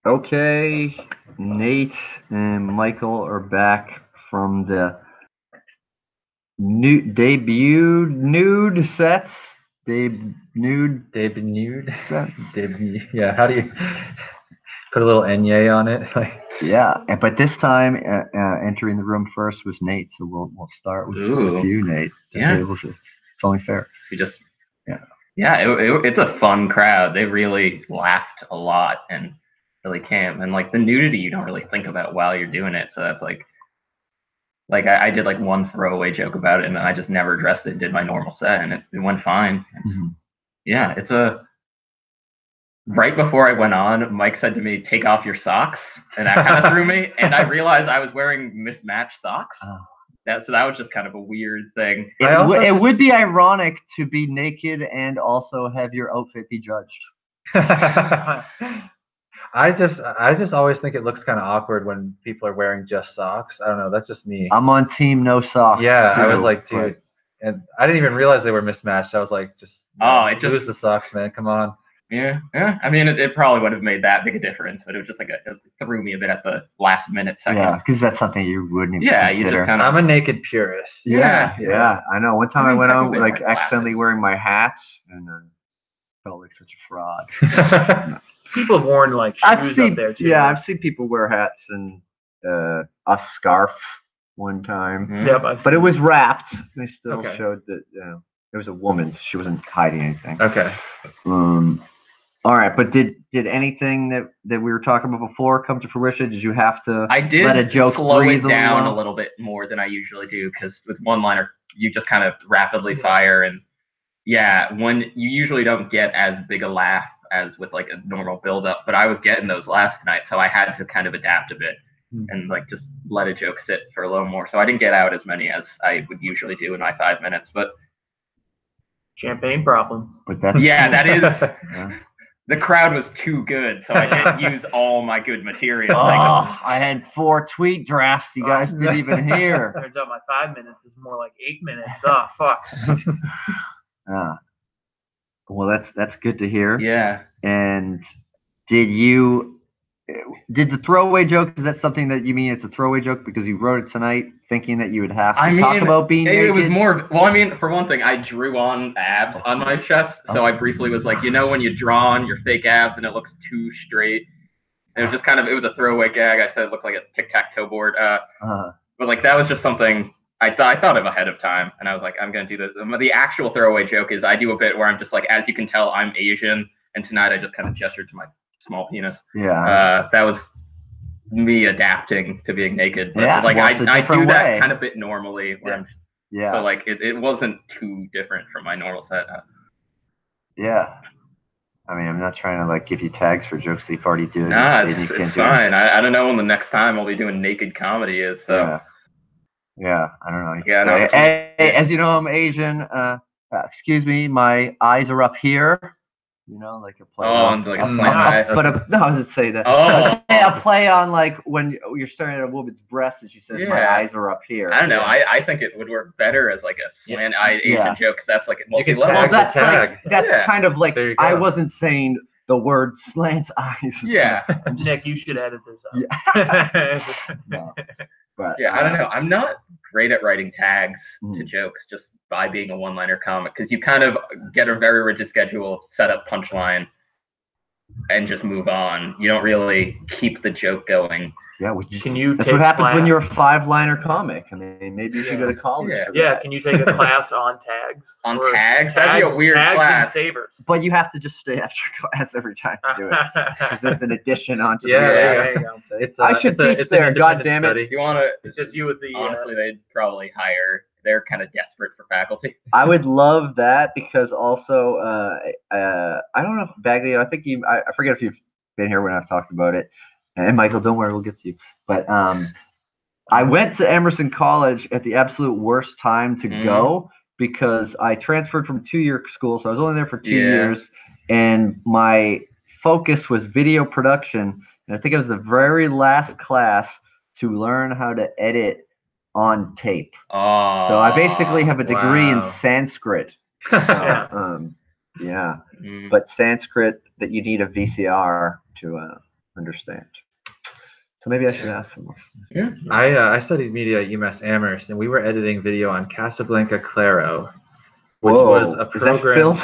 Okay, Nate and Michael are back from the new debut nude sets. Nude sets. Yeah, how do you put a little enye on it? Yeah, but this time entering the room first was Nate, so we'll start with you, Nate. Yeah, it's only fair. We just it's a fun crowd. They really laughed a lot and really came. And like the nudity, you don't really think about while you're doing it. So that's like I did like one throwaway joke about it, and then I just never addressed it and did my normal set, and it went fine. Yeah, it's right before I went on, Mike said to me, "Take off your socks," and that kind of threw me. And I realized I was wearing mismatched socks. So that was just kind of a weird thing. It would be ironic to be naked and also have your outfit be judged. I just always think it looks kind of awkward when people are wearing just socks. I don't know. That's just me. I'm on team no socks. Yeah, I was like, dude, and I didn't even realize they were mismatched. I was like, just lose the socks, man. Come on. Yeah. I mean, it probably would have made that big a difference, but it was just like it threw me a bit at the last minute second. Yeah, because that's something you wouldn't even consider. You just kind of. I'm a naked purist. Yeah. I know. One time I went on like accidentally wearing my hats, and then felt like such a fraud. People have worn like shoes up there too. Yeah, I've seen people wear hats and a scarf one time. Yeah, but it was wrapped. They still showed that it was a woman. So she wasn't hiding anything. Okay. All right, but did anything that we were talking about before come to fruition? Did you have to let a joke slow breathe it down a little bit more than I usually do? Because with one-liner, you just kind of rapidly fire, and when you usually don't get as big a laugh as with like a normal build-up, but I was getting those last night, so I had to kind of adapt a bit and like just let a joke sit for a little more. So I didn't get out as many as I would usually do in my 5 minutes, but champagne problems. But that's that is. The crowd was too good, so I didn't use all my good material. I had 4 tweet drafts you guys didn't even hear. Turns out my 5 minutes is more like 8 minutes. Oh, fuck. Well, that's good to hear. Yeah. And did the throwaway joke, is that something that you mean it's a throwaway joke because you wrote it tonight thinking that you would have to talk about being naked? It was more, well, I mean, for one thing, I drew on abs on my chest, so I briefly was like, when you draw on your fake abs and it looks too straight, and it was just kind of, it was a throwaway gag. I said it looked like a tic-tac-toe board, but like that was just something I thought of ahead of time, and I was like, I'm going to do this. The actual throwaway joke is I do a bit where I'm just like, as you can tell, I'm Asian, and tonight I just kind of gestured to my small penis. Yeah. That was me adapting to being naked. But like I do that kind of bit normally. Where so like it wasn't too different from my normal set. Yeah. I mean, I'm not trying to like give you tags for jokes that you've already done. Nah, it's fine. I don't know when the next time I'll be doing naked comedy is. So. Yeah, I don't know. Hey, as you know, I'm Asian. Excuse me, my eyes are up here. Like a play on. Like a slant. No, I was say that. Oh. A play on like when you're staring at a woman's breast and she says, "My eyes are up here." I don't know. I think it would work better as like a slant-eyed Asian joke, because that's like a multi-level. Well, that's kind of like I wasn't saying the word slant eyes. Yeah. Nick, you should edit this up. Yeah. But I don't know. I'm not great at writing tags to jokes just by being a one-liner comic, because you kind of get a very rigid schedule, set up punchline, and just move on. You don't really keep the joke going. Yeah, that's what happens when you're a 5-liner comic. I mean, maybe you should go to college. Yeah, can you take a class on tags? On tags? That'd be a weird class. And savers. But you have to just stay after class every time to do it. Because it's an addition onto there you go. I should teach there, God damn it. If you want to, it's just you with the... Honestly, they'd probably hire... They're kind of desperate for faculty. I would love that, because also, I don't know if Bagley, I think I forget if you've been here when I've talked about it. And Michael, don't worry, we'll get to you. But I went to Emerson College at the absolute worst time to go, because I transferred from 2-year school, so I was only there for 2 years, and my focus was video production. And I think it was the very last class to learn how to edit on tape. Oh, so I basically have a degree in Sanskrit. So, but Sanskrit that you need a VCR to understand. So maybe I should ask them. Yeah. I studied media at UMass Amherst, and we were editing video on Casablanca Claro, which was a program.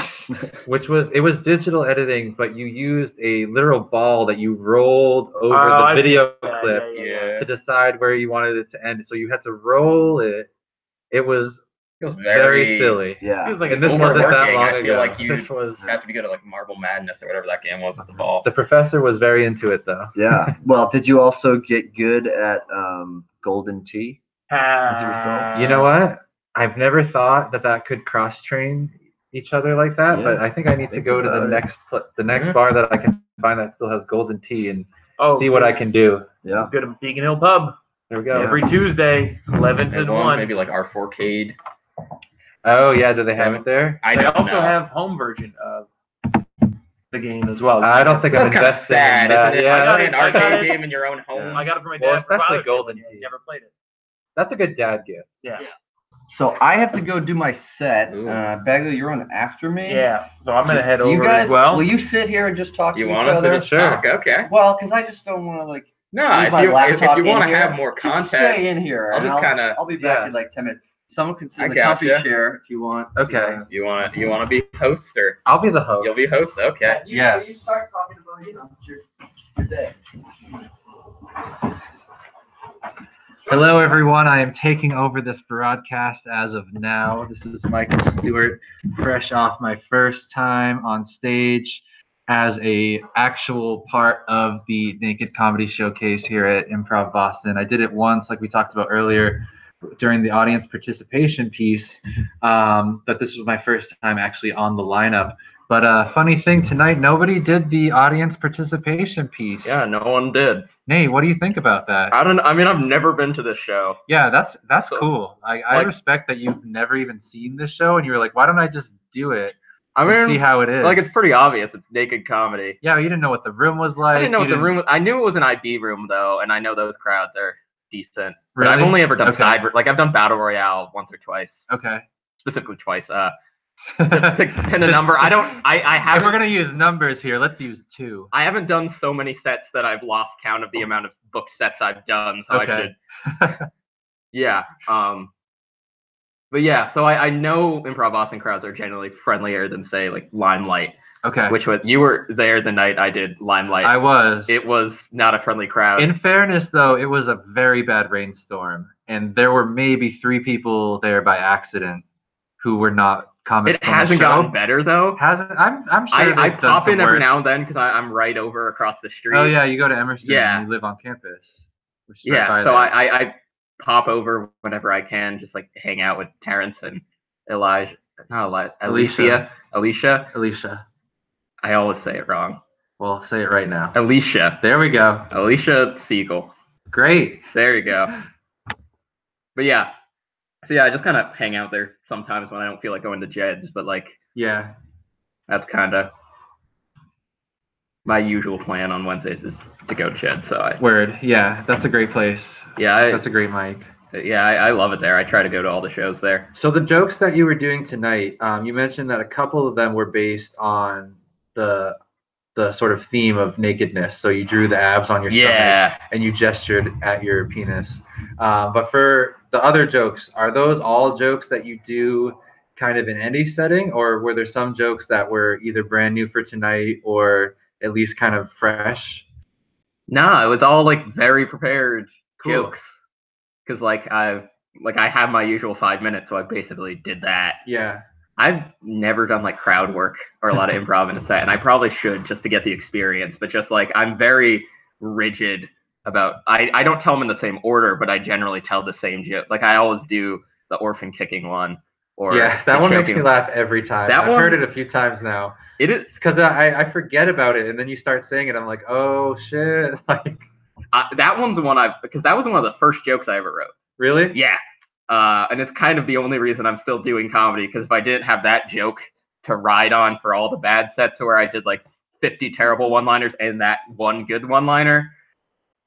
It was digital editing, but you used a literal ball that you rolled over the video clip to decide where you wanted it to end. So you had to roll it. It was very silly. Yeah. It was like, and this wasn't that long ago. I feel like you this was have to be good at like Marble Madness or whatever that game was with the ball. The professor was very into it though. Yeah. Well, did you also get good at Golden Tee? You know what? I've never thought that could cross train each other like that, but I think I need to go to the next bar that I can find that still has Golden Tee and see what I can do. Yeah. Go to Beacon Hill Pub. There we go. Every Tuesday, 11 to 1. Maybe like our Forcade. Oh yeah, do they have it there? They also have home version of the game as well. I don't think I'm invested in that. Yeah, I got an arcade game in your own home. I got it for my dad. Well, especially Golden Tee. Never played it. That's a good dad gift. Yeah. So I have to go do my set. Bagley, you're on after me. Yeah. So I'm gonna head You over guys, as well. will you sit here and just talk to You each want us other? to just talk? Okay. Well, because I just don't want to like. No, leave my if you laptop want to in here. have more Just content, stay in here. I'll and just kind of. I'll be back in like 10 minutes. Someone can sit in the I comfy gotcha. chair if you want. Okay. You want to be host or I'll be the host. you'll be host? Okay. Yes. You start talking about your day. Hello, everyone. I am taking over this broadcast as of now. This is Michael Stewart, fresh off my first time on stage as a actual part of the Naked Comedy Showcase here at Improv Boston. I did it once, like we talked about earlier, during the audience participation piece, but this was my first time actually on the lineup. But funny thing tonight, nobody did the audience participation piece. Yeah, no one did. Nate, what do you think about that? I mean, I've never been to this show. Yeah, that's So, cool. I like- respect that you've never even seen this show, and you were like, why don't I just do it I and mean, see how it is? like it's pretty obvious. It's naked comedy. Yeah, you didn't know what the room was like. I didn't know you what the room was. I knew it was an IB room though, and I know those crowds are decent. But Really? I've only ever done Okay. like I've done Battle Royale once or twice, Okay. specifically twice. To pin a number, I If haven't. we're gonna use numbers here, let's use 2. I haven't done so many sets that I've lost count of the amount of book sets I've done. So Okay. I should. Yeah. But yeah, so I know Improv Boston crowds are generally friendlier than say like Limelight, Okay. which was you were there the night I did Limelight. I was. It was not a friendly crowd. In fairness, though, it was a very bad rainstorm, and there were maybe 3 people there by accident who were not comics. It on the hasn't show. gotten better though. Hasn't? I'm sure. I they've done pop some in every work. now and then because I'm right over across the street. Oh yeah, you go to Emerson. Yeah. And you live on campus. Which is right Yeah, by so there. I pop over whenever I can, just like hang out with Terrence and Alicia. Alicia. I always say it wrong. Well, say it right now. Alicia. There we go. Alicia Siegel. Great. There you go. But yeah. So yeah, I just kind of hang out there sometimes when I don't feel like going to Jed's, but like Yeah. that's kind of my usual plan on Wednesdays is to go to Jed's. So Word. Yeah, that's a great place. That's a great mic. I love it there. I try to go to all the shows there. So the jokes that you were doing tonight, you mentioned that a couple of them were based on the sort of theme of nakedness. So you drew the abs on your stomach and you gestured at your penis. But for the other jokes, are those all jokes that you do kind of in any setting, or were there some jokes that were either brand new for tonight or at least kind of fresh? No, it was all like very prepared Cool. jokes. Because I have my usual 5 minutes, so I basically did that. Yeah. I've never done like crowd work or a lot of improv in a set, and I probably should just to get the experience. But just like I'm very rigid about I don't tell them in the same order, but I generally tell the same joke. Like I always do the orphan kicking one. Or Yeah, that one makes me laugh every time. I've heard it a few times now. It is because I forget about it, and then you start saying it. I'm like, oh shit! Like that one's the one because that was one of the first jokes I ever wrote. Really? Yeah. And it's kind of the only reason I'm still doing comedy, because if I didn't have that joke to ride on for all the bad sets where I did like 50 terrible one-liners and that one good one-liner,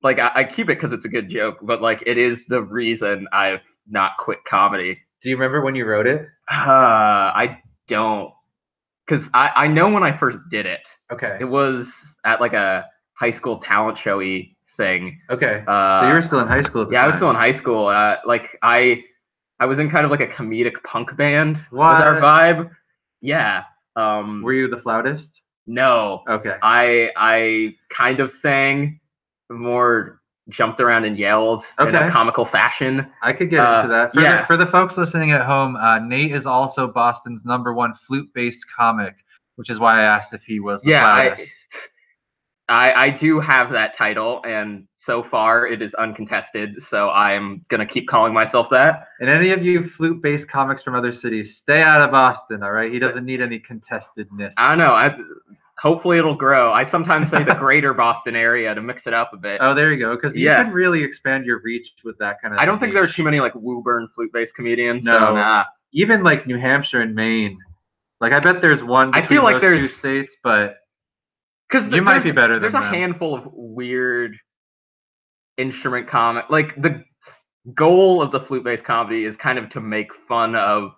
like I keep it because it's a good joke, but like it is the reason I've not quit comedy. Do you remember when you wrote it? I don't, because I know when I first did it. Okay. It was at like a high school talent showy thing. Okay. So you were still in high school at the Yeah, time. I was still in high school. Like I was in kind of like a comedic punk band. What? Was our vibe? Yeah. Were you the flautist? No. Okay. I kind of sang, more jumped around and yelled in Okay. a comical fashion. I could get into that. For the folks listening at home, Nate is also Boston's #1 flute-based comic, which is why I asked if he was the flautist. I do have that title, and so far it is uncontested, so I'm going to keep calling myself that. And any of you flute-based comics from other cities, stay out of Boston, all right? He doesn't need any contestedness. I don't know. Hopefully it'll grow. I sometimes say the greater Boston area to mix it up a bit. Oh, there you go. Because you can really expand your reach with that kind of I don't think there are too many like Woburn flute-based comedians. No. So, nah. Even like New Hampshire and Maine. Like I bet there's one between I feel like those two states, but you might be better than them. There's a handful of weird instrument comic. Like the goal of the flute-based comedy is kind of to make fun of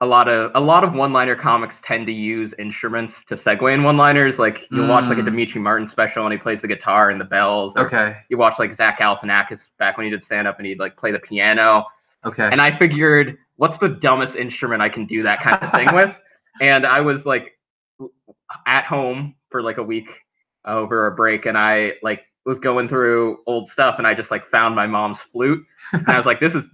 a lot of one-liner comics tend to use instruments to segue in one-liners. Like you'll watch like a Dimitri Martin special and he plays the guitar and the bells. Okay. You watch like Zach Galifianakis back when he did stand-up and he'd like play the piano. Okay. And I figured, what's the dumbest instrument I can do that kind of thing with? And I was like at home for like a week over a break, and I like was going through old stuff, and I just like found my mom's flute, and I was like, this is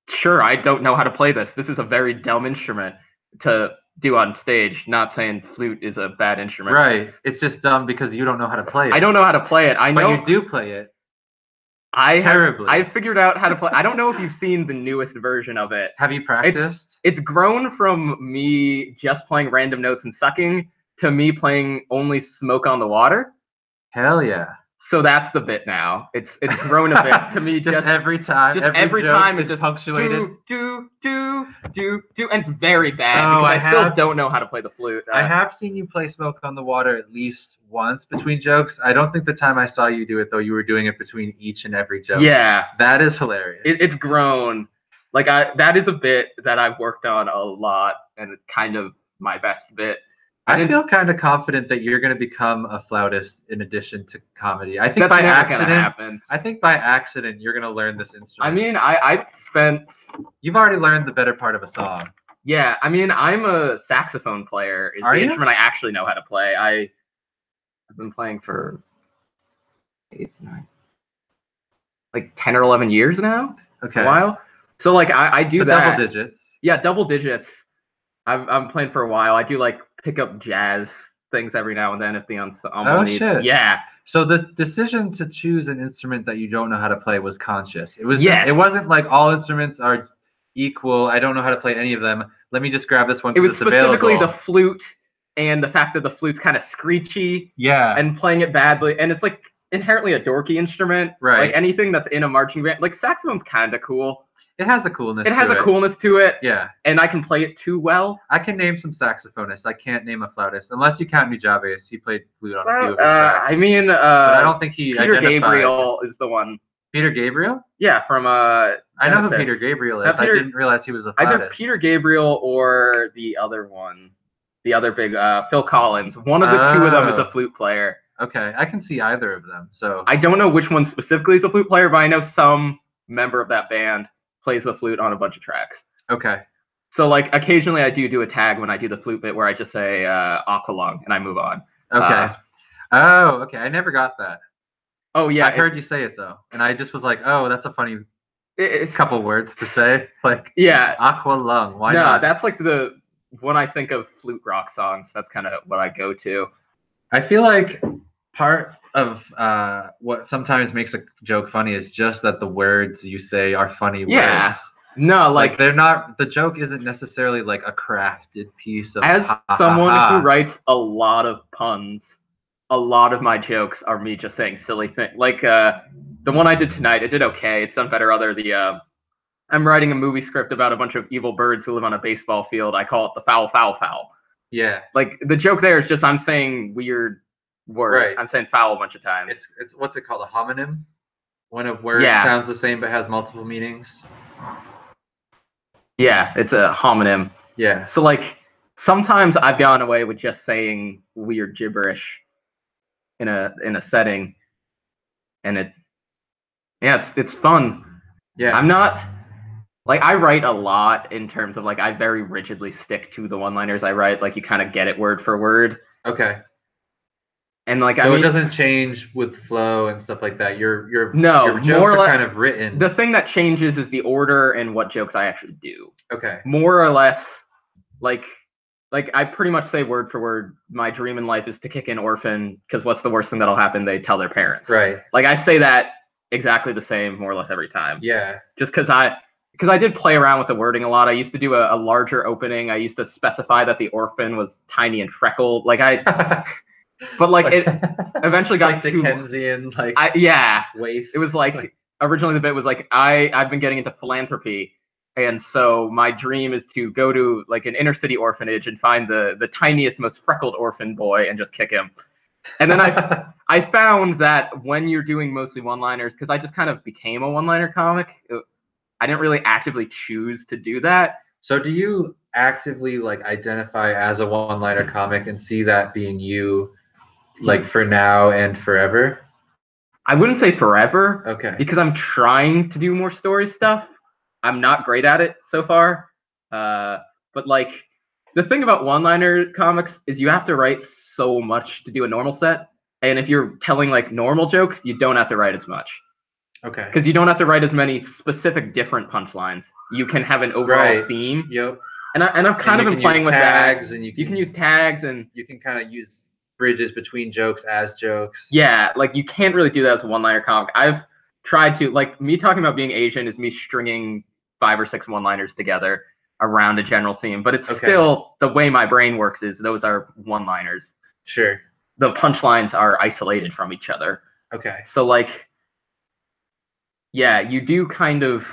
sure, I don't know how to play this. This is a very dumb instrument to do on stage. Not saying flute is a bad instrument. Right. It's just dumb because you don't know how to play it. I don't know how to play it. I know But you do play it. Terribly. I figured out how to play. I don't know if you've seen the newest version of it. Have you practiced? It's grown from me just playing random notes and sucking to me playing only Smoke on the Water. Hell yeah. So that's the bit now. It's grown a bit to me. just every time. Just every time it's just punctuated. Do, and it's very bad Oh, because I still don't know how to play the flute. I have seen you play Smoke on the Water at least once between jokes. I don't think the time I saw you do it though, you were doing it between each and every joke. Yeah, that is hilarious. It's grown. Like that is a bit that I've worked on a lot, and it's kind of my best bit. I feel kind of confident that you're going to become a flautist in addition to comedy. I think That's by never gonna accident. happen. I think by accident you're going to learn this instrument. I mean, I spent. You've already learned the better part of a song. Yeah, I mean, I'm a saxophone player. Is Are the you? instrument I actually know how to play. I've been playing for 10 or 11 years now. Okay. A while. So like I do that. Double digits. Yeah, double digits. I'm playing for a while. I do like pick up jazz things every now and then if the ensemble needs. Shit. Yeah. So the decision to choose an instrument that you don't know how to play was conscious. It was. Yes. It wasn't like all instruments are equal. I don't know how to play any of them. Let me just grab this one. It was it's specifically available. the flute and the fact that the flute's kind of screechy. Yeah. And playing it badly, and it's like inherently a dorky instrument. Right. Like anything that's in a marching band, like saxophone's kind of cool. It has a coolness. It has a coolness to it. Yeah. And I can play it too well. I can name some saxophonists. I can't name a flautist unless you count Nujaves. He played flute on a few of his tracks. I mean, but I don't think he. Peter identified. Gabriel is the one. Peter Gabriel? Yeah, from I know who Genesis. Peter Gabriel is. I didn't realize he was a Either flautist. Peter Gabriel or the other one, the other big Phil Collins. One of the two of them is a flute player. Okay, I can see either of them. So I don't know which one specifically is a flute player, but I know some member of that band plays the flute on a bunch of tracks. Okay. So like occasionally I do a tag when I do the flute bit where I just say aqualung and I move on. Okay. Okay. I never got that. Oh yeah, I heard you say it though, and I just was like, oh, that's a funny couple words to say. Like yeah, aqua lung. Why no, not? that's like when I think of flute rock songs, that's kind of what I go to. I feel like part of what sometimes makes a joke funny is just that the words you say are funny words. No, Like they're not. The joke isn't necessarily like a crafted piece of. As someone who writes a lot of puns, a lot of my jokes are me just saying silly things. Like the one I did tonight, it did okay. It's done better. I'm writing a movie script about a bunch of evil birds who live on a baseball field. I call it the foul, foul, foul. Yeah. Like the joke there is just I'm saying weird words. Right. I'm saying foul a bunch of times. It's what's it called? A homonym? When a word sounds the same but has multiple meanings. Yeah, it's a homonym. Yeah. So like sometimes I've gone away with just saying weird gibberish in a setting, and it's fun. Yeah. I'm not like I write a lot in terms of like I very rigidly stick to the one-liners I write. Like you kind of get it word for word, Okay. and like So I mean, it doesn't change with flow and stuff like that. Your No, jokes more or are less- kind of written. the thing that changes is the order and what jokes I actually do. Okay. More or less, like I pretty much say word for word, my dream in life is to kick an orphan because what's the worst thing that'll happen? They tell their parents. Right. Like I say that exactly the same more or less every time. Yeah. Just because I did play around with the wording a lot. I used to do a larger opening. I used to specify that the orphan was tiny and freckled. Like but like it eventually It's got like too. Dickensian, like Yeah, waif. it was like originally the bit was like I've been getting into philanthropy, and so my dream is to go to like an inner city orphanage and find the tiniest, most freckled orphan boy and just kick him. And then I found that when you're doing mostly one-liners, because I just kind of became a one-liner comic, I didn't really actively choose to do that. So do you actively like identify as a one-liner comic and see that being you, like for now and forever? I wouldn't say forever, Okay. because I'm trying to do more story stuff. I'm not great at it so far. But like the thing about one-liner comics is you have to write so much to do a normal set. And if you're telling like normal jokes, you don't have to write as much. Okay. Because you don't have to write as many specific different punchlines. You can have an overall Right. theme. Yep. And I've kind of you been can playing use with tags that. and You can use tags and you can kind of use bridges between jokes as jokes. yeah, like you can't really do that as a one-liner comic. I've tried to, like me talking about being Asian is me stringing 5 or 6 one-liners together around a general theme, but it's Okay. still the way my brain works is those are one-liners. Sure. The punchlines are isolated from each other. Okay. So like, yeah, you do kind of.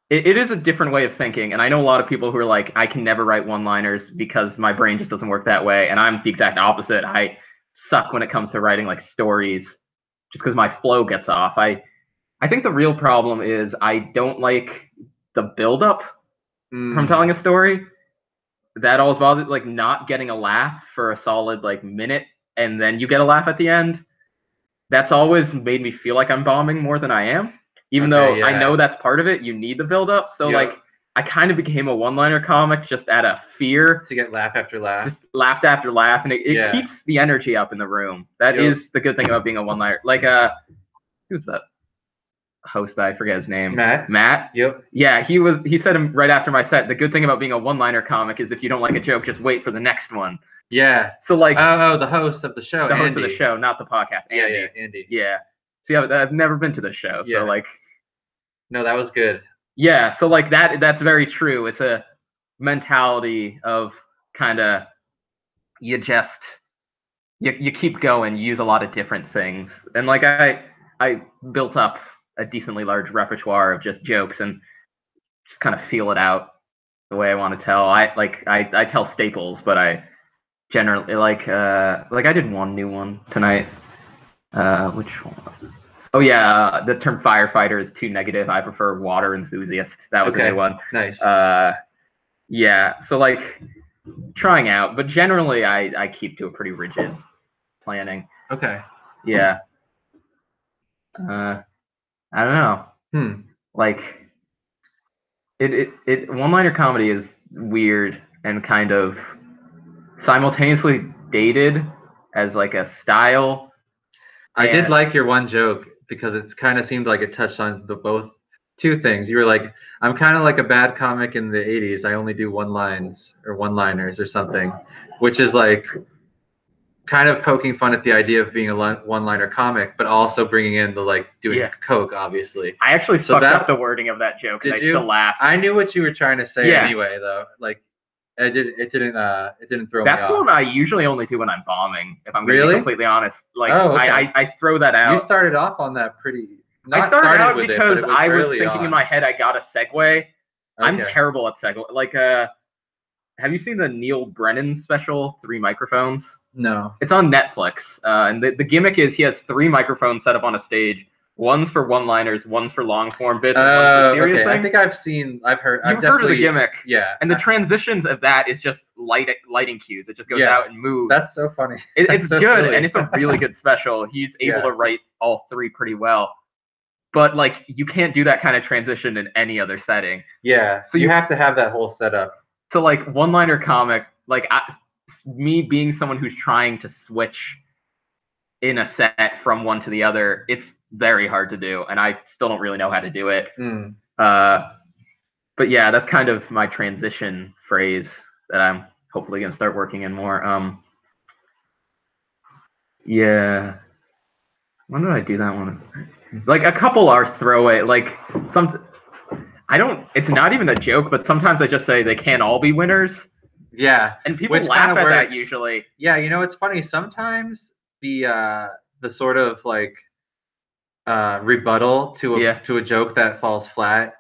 It is a different way of thinking, and I know a lot of people who are like, I can never write one-liners because my brain just doesn't work that way, and I'm the exact opposite. I suck when it comes to writing like stories, just because my flow gets off. I think the real problem is I don't like the build-up from telling a story. That always bothers, like not getting a laugh for a solid like minute, and then you get a laugh at the end. That's always made me feel like I'm bombing more than I am. Even though yeah. I know that's part of it, you need the build-up. So Yep. like, I kind of became a one-liner comic just out of fear, To get laugh after laugh. just laughed after laugh, and it Yeah. keeps the energy up in the room. That Yep. is the good thing about being a one-liner. Like, who's that host? I forget his name. Matt? Yep. Yeah, he said him right after my set. The good thing about being a one-liner comic is if you don't like a joke, just wait for the next one. Yeah. So like, Oh, the host of the show. the host of Andy. the show, not the podcast. Yeah, Andy. yeah, Andy. Yeah. See, I've never been to the show, Yeah. so like. No, that was good. Yeah, so like that's very true. It's a mentality of kind of you keep going, you use a lot of different things. And like I built up a decently large repertoire of just jokes and just kind of feel it out the way I want to tell. I tell staples, but I generally like I did one new one tonight. Which one? Oh yeah, the term firefighter is too negative. I prefer water enthusiast. That was a Okay. good one. Nice. Yeah, so like trying out, but generally I keep to a pretty rigid planning. Okay. Yeah. I don't know. Like it one-liner comedy is weird and kind of simultaneously dated as like a style. I did And- like your one joke because it kind of seemed like it touched on both two things. You were like, I'm kind of like a bad comic in the 80s. I only do one-liners or something, which is like kind of poking fun at the idea of being a one-liner comic, but also bringing in the like doing Yeah. coke, obviously. I actually So fucked that- up the wording of that joke, and I Did you? still laughed. I knew what you were trying to say Yeah. anyway, though. Like, it didn't throw That's me off. what I usually only do when I'm bombing, if I'm going to Really? be completely honest. Like, Oh, okay. I throw that out. You started off on that pretty. I Not started out with because it, but it was I was early thinking on. in my head I got a segue. I'm Okay. terrible at segue. Like, have you seen the Neil Brennan special, 3 Microphones? No. It's on Netflix, and the gimmick is he has 3 microphones set up on a stage, One's for one-liners, one's for long-form bits, and one's for serious okay. I things. think I've heard You've heard of the definitely- gimmick. Yeah. And the transitions of that is just lighting cues. It just goes Yeah. out and moves. That's so funny. It's That's so good, silly. and it's a really good special. He's able Yeah. to write all three pretty well. But like, you can't do that kind of transition in any other setting. Yeah. So you have to have that whole setup. So like, one-liner comic, like me being someone who's trying to switch in a set from one to the other, it's very hard to do, and I still don't really know how to do it. But yeah, that's kind of my transition phrase that I'm hopefully gonna start working in more. Yeah. When did I do that one? Like, a couple are throwaway. Like, it's not even a joke, but sometimes I just say they can't all be winners, Yeah. and people Which laugh kinda at that works. usually. Yeah, it's funny. Sometimes the sort of like rebuttal to a joke that falls flat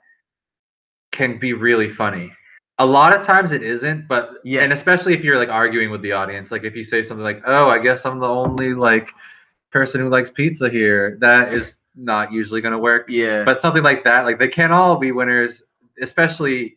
can be really funny. A lot of times it isn't, but Yeah. and especially if you're like arguing with the audience, like if you say something like, "Oh, I guess I'm the only like person who likes pizza here," that is not usually going to work. Yeah. But something like that, like they can't all be winners, especially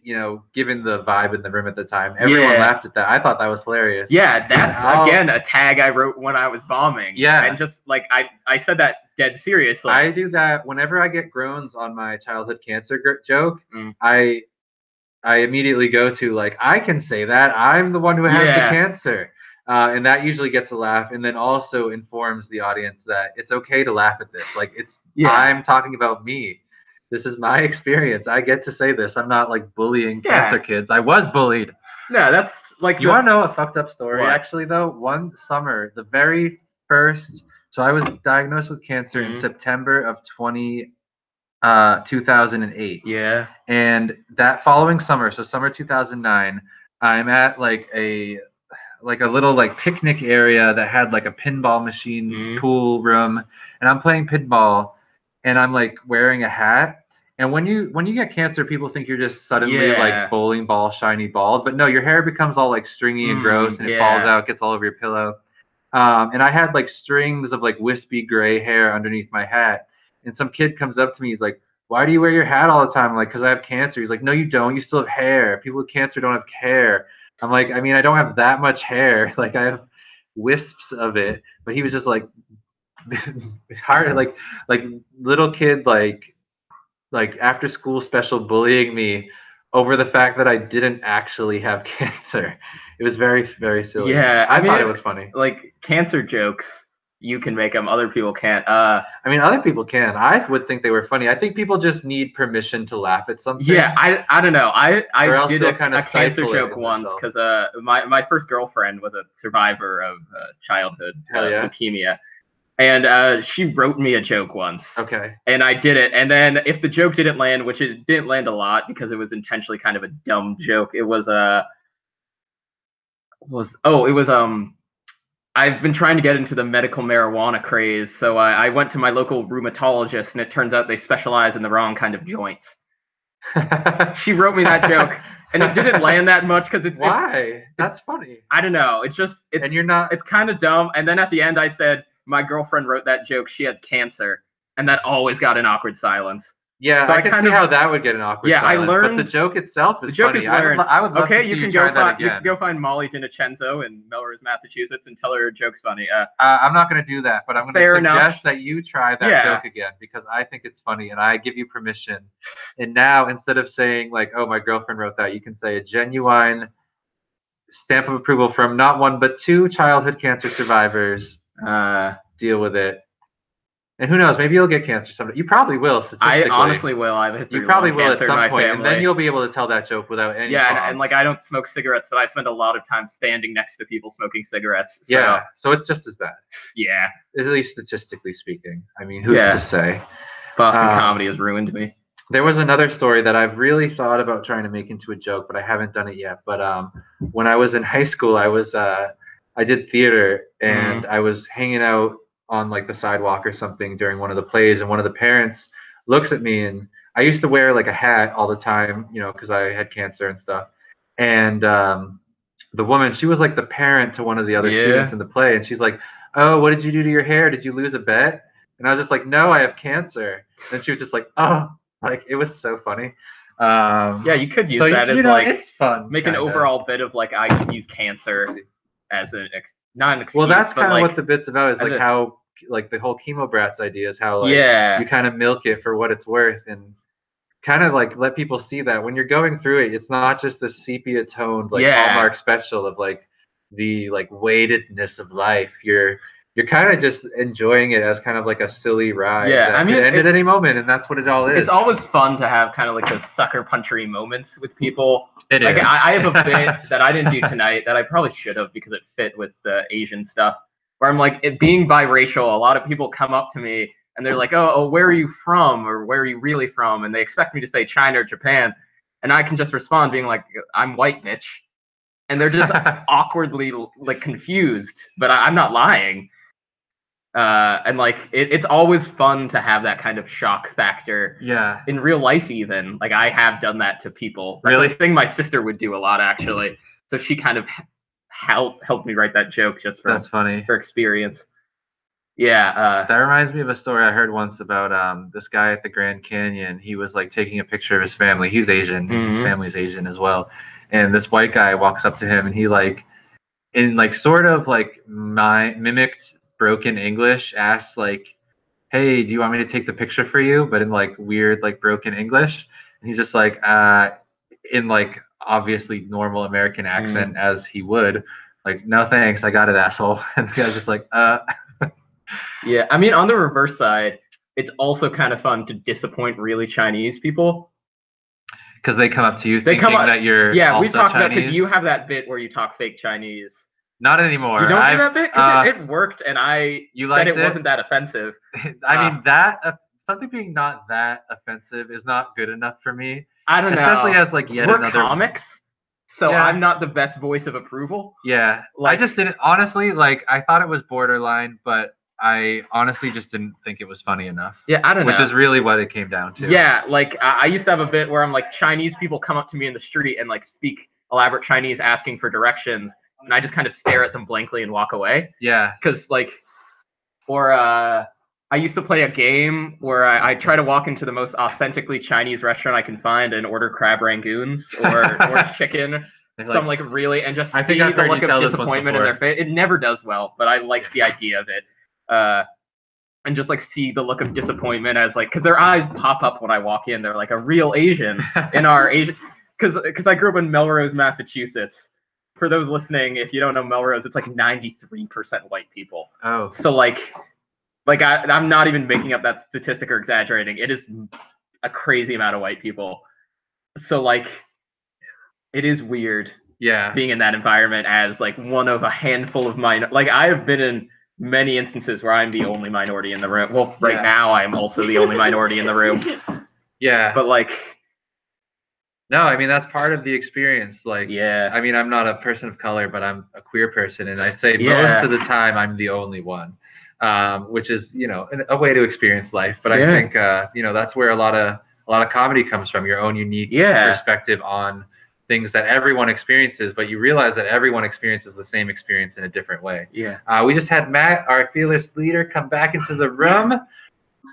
given the vibe in the room at the time. Everyone Yeah. laughed at that. I thought that was hilarious. Yeah, that's I'll- again a tag I wrote when I was bombing. Yeah. And just like I said that dead seriously. I do that whenever I get groans on my childhood cancer joke. Mm. I immediately go to like, I can say that I'm the one who had Yeah. the cancer, and that usually gets a laugh, and then also informs the audience that it's okay to laugh at this. Like I'm talking about me. This is my experience. I get to say this. I'm not like bullying cancer kids. I was bullied. No, that's like You want to know a fucked up story? What? Actually, though, one summer, the very first. So I was diagnosed with cancer in Mhm. September of 2008. Yeah. And that following summer, so summer 2009, I'm at like a little like picnic area that had like a pinball machine Mhm. pool room, and I'm playing pinball, and I'm like wearing a hat. And when you get cancer, people think you're just suddenly Yeah. like bowling ball, shiny bald, but no, your hair becomes all like stringy and gross, and it falls yeah. out, gets all over your pillow. And I had like strings of like wispy gray hair underneath my hat. And some kid comes up to me, he's like, "Why do you wear your hat all the time?" I'm like, "Because I have cancer." He's like, "No, you don't. You still have hair. People with cancer don't have hair." I'm like, "I mean, I don't have that much hair. Like, I have wisps of it." But he was just like, hard, like little kid, like after school special bullying me over the fact that I didn't actually have cancer. It was very, very silly. Yeah, I I mean, thought it was funny. Like, cancer jokes, you can make them. Other people can't. I mean, other people can. I would think they were funny. I think people just need permission to laugh at something. Yeah, I don't know. Or I else did they'll a kinda cancer stifle it joke in once themselves. because my first girlfriend was a survivor of childhood Hell yeah. leukemia, and she wrote me a joke once, Okay. and I did it. And then if the joke didn't land, which it didn't land a lot because it was intentionally kind of a dumb joke, it was I've been trying to get into the medical marijuana craze, so I went to my local rheumatologist, and it turns out they specialize in the wrong kind of joints. She wrote me that joke, and it didn't land that much because it's Why? That's funny. I don't know. It's And you're not. it's kind of dumb. And then at the end, I said my girlfriend wrote that joke. She had cancer, and that always got an awkward silence. Yeah, So I I can kind see of- how that would get an awkward Yeah, I silence. learned- But the joke itself is The joke funny. is learned. I would love Okay, to see you can try go that find again. Molly DiNocenzo in Melrose, Massachusetts, and tell her her joke's funny. I'm not going to do that, but I'm going to Fair suggest enough. that you try that Yeah. joke again because I think it's funny and I give you permission. And now instead of saying like, "Oh, my girlfriend wrote that," you can say a genuine stamp of approval from not one but two childhood cancer survivors. Deal with it. And who knows? Maybe you'll get cancer someday. You probably will. I Statistically, honestly will. I have a history you of probably lung will at cancer in my some point, and family. then you'll be able to tell that joke without any. Yeah, and like qualms. I don't smoke cigarettes, but I spend a lot of time standing next to people smoking cigarettes. So, Yeah, so it's just as bad, yeah. at least statistically speaking. I mean, who's Yeah. to say? Boston Um, comedy has ruined me. There was another story that I've really thought about trying to make into a joke, but I haven't done it yet. But when I was in high school, I did theater, and I was hanging out on like the sidewalk or something during one of the plays, and one of the parents looks at me, and I used to wear like a hat all the time, because I had cancer and stuff. And the woman, she was like the parent to one of the other Yeah. students in the play, and she's like, "Oh, what did you do to your hair? Did you lose a bet?" And I was just like, no, I have cancer. And she was just like, oh, like it was so funny. Yeah, you could use so that as you know, like it's fun. make an kinda. overall bit of like I can use cancer as not an excuse. Well, that's but kind of like, what the bit's about. Is as like a- how like the whole chemo brats idea is how like Yeah. you kind of milk it for what it's worth and kind of like let people see that when you're going through it, it's not just the sepia toned like Yeah. Hallmark special of like the like weightedness of life. You're kind of just enjoying it as kind of like a silly ride. Yeah, that I mean, could end it- at any moment, and that's what it all is. It's always fun to have kind of like those sucker punchery moments with people. It Like is. I have a bit that I didn't do tonight that I probably should have because it fit with the Asian stuff. Where I'm like, it being biracial, a lot of people come up to me and they're like, oh, where are you from? Or where are you really from? And they expect me to say China or Japan. And I can just respond being like, I'm white, bitch. And they're just awkwardly like confused, but I'm not lying. And like, it's always fun to have that kind of shock factor. Yeah. In real life even, like I have done that to people. That's Really? a thing my sister would do a lot actually. So she kind of helped me write that joke just from That's funny. her experience. Yeah. That reminds me of a story I heard once about this guy at the Grand Canyon. He was like taking a picture of his family. He's Asian. His Mhm. family's Asian as well. And this white guy walks up to him and he like in like sort of like mimicked broken English asks like, hey, do you want me to take the picture for you? But in like weird like broken English. And he's just like in like obviously normal American accent as he would, like, no thanks, I got it, asshole. And the guy's just like, Yeah, I mean, on the reverse side, it's also kind of fun to disappoint really Chinese people. because they come up to you They thinking come up- that you're Yeah, we also talked about because Chinese. you have that bit where you talk fake Chinese. Not anymore. You don't I've- do that bit? 'Cause it worked, and I You said liked it it? wasn't that offensive. I mean, that something being not that offensive is not good enough for me, I don't know. especially as like yet We're another. comics, so Yeah. I'm not the best voice of approval. Yeah, Like- I just didn't honestly like. I thought it was borderline, but I honestly just didn't think it was funny enough. Yeah, I don't know. Which is really what it came down to. Yeah, like I used to have a bit where I'm like, Chinese people come up to me in the street and like speak elaborate Chinese asking for directions, and I just kind of stare at them blankly and walk away. Yeah. Because like, or I used to play a game where I try to walk into the most authentically Chinese restaurant I can find and order crab rangoons or chicken, It's some like, like really, and just I see think I've the heard look you tell of this once disappointment in their before. face. It never does well, but I like the idea of it. And just like see the look of disappointment as like, because their eyes pop up when I walk in. They're like a real Asian in our Asian, because I grew up in Melrose, Massachusetts. For those listening, if you don't know Melrose, it's like 93% white people. oh, So like I'm not even making up that statistic or exaggerating. It is a crazy amount of white people. So like, it is weird yeah. being in that environment as like one of a handful of like I have been in many instances where I'm the only minority in the room. Well, right Yeah. now I am also the only minority in the room. Yeah. But like, No, I mean that's part of the experience. Like, yeah, I mean, I'm not a person of color, but I'm a queer person, and I'd say Yeah. most of the time I'm the only one, which is a way to experience life. But I Yeah. think that's where a lot of comedy comes from, your own unique Yeah. perspective on things that everyone experiences, but you realize that everyone experiences the same experience in a different way. yeah. We just had Matt, our fearless leader, come back into the room.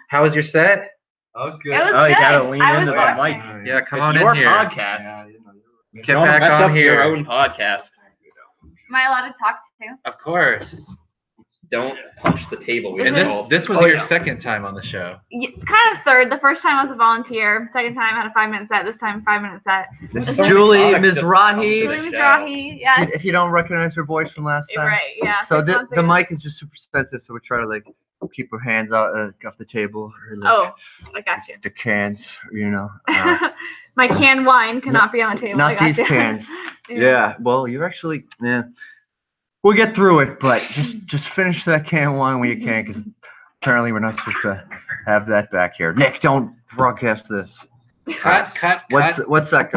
How was your set? That was good. It was Oh, you good. gotta lean I was into that watching. mic. Yeah, come It's on your in here. podcast. Get Don't back mess on up here. your own podcast. Am I allowed to talk too? Of course. Don't punch the table. we And were This told. this was Oh, your yeah. second time on the show. Kind of third. The first time I was a volunteer. Second time I had a 5-minute set. This time 5-minute set. This is So many Julie comics Ms. just Rahi. come to the Julie show. Mizrahi. Yeah. If you don't recognize her voice from last time. Right. Yeah. So 6 the months ago. mic is just super sensitive, so we try to like keep her hands out off the table. Or, like, Oh, I got you. the cans, My canned wine cannot be on the table. I not got these you. cans. Yeah. Well, you're actually. Yeah. We'll get through it, but just finish that can of wine when you can, because apparently we're not supposed to have that back here. Nick, don't broadcast this. Cut. What's that?